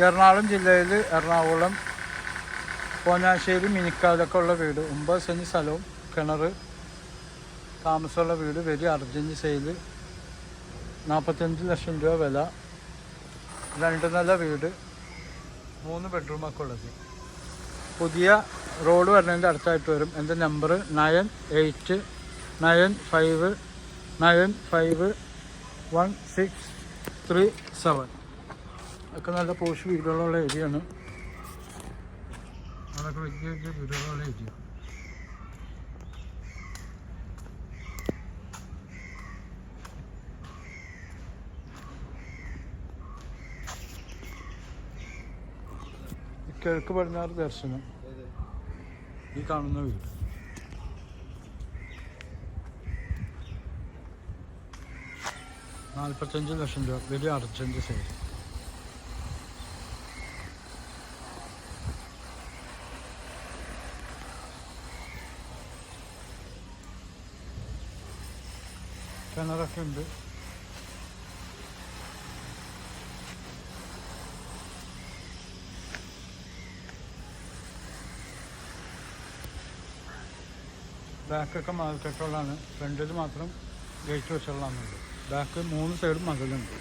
എറണാകുളം ജില്ലയിൽ എറണാകുളം കോനാശ്ശേരി മിനിക്കാലൊക്കെ ഉള്ള വീട്, 9 സെൻറ്റ് സ്ഥലവും കിണർ, താമസമുള്ള വീട്, വെരി അർജൻറ്റ് സെയിൽ, 45 ലക്ഷം രൂപ വില, 2 നില വീട്, 3 ബെഡ്റൂമൊക്കെ ഉള്ളത്. പുതിയ റോഡ് വരുന്നതിൻ്റെ അടുത്തായിട്ട് വരും. എൻ്റെ നമ്പർ 9895951637. ഒക്കെ നല്ല പോഷ് വീടുകളുള്ള ഏരിയയാണ്. അതൊക്കെ വലിയ വലിയ വീടുകളുള്ള ഏരിയ. കിഴക്ക് പടിഞ്ഞാറ് ദർശനം, ഈ കാണുന്ന വീട്. $45 ലക്ഷം രൂപ, വലിയ അർജൻറ്റ് സെയിൽ. കിണറൊക്കെ ഉണ്ട്. ബാക്കൊക്കെ മതിൽക്കെട്ടുള്ളതാണ്. ഫ്രണ്ടിൽ മാത്രം ഗേറ്റ് വെച്ചുള്ളതാണുണ്ട്. ബാക്ക് 3 സൈഡും മതിലുണ്ട്.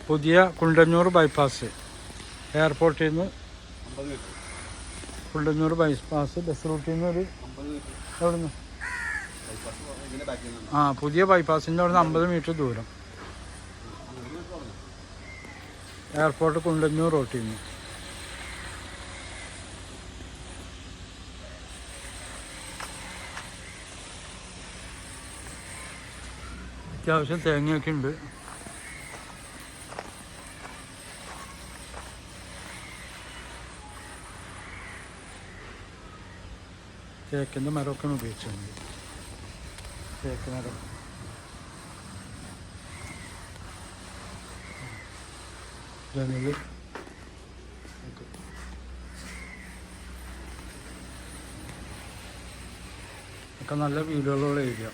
പുതിയ കുണ്ടന്നൂർ ബൈപ്പാസ്, എയർപോർട്ടിൽ നിന്ന് കുണ്ടന്നൂർ ബൈപ്പാസ് ബസ് റൂട്ടിൽ നിന്ന് ഒരു എവിടെ നിന്ന് പുതിയ ബൈപ്പാസിൻ്റെ അവിടെ നിന്ന് 50 മീറ്റർ ദൂരം. എയർപോർട്ട് കുണ്ടന്നൂർ റോട്ടിൽ നിന്ന്. അത്യാവശ്യം തേങ്ങയൊക്കെ ഉണ്ട്. തേക്കിൻ്റെ മരമൊക്കെയാണ് ഉപയോഗിച്ചത്. തേക്ക് മരം, ജനല് ഒക്കെ നല്ല വീടുകളുള്ള ഏരിയ.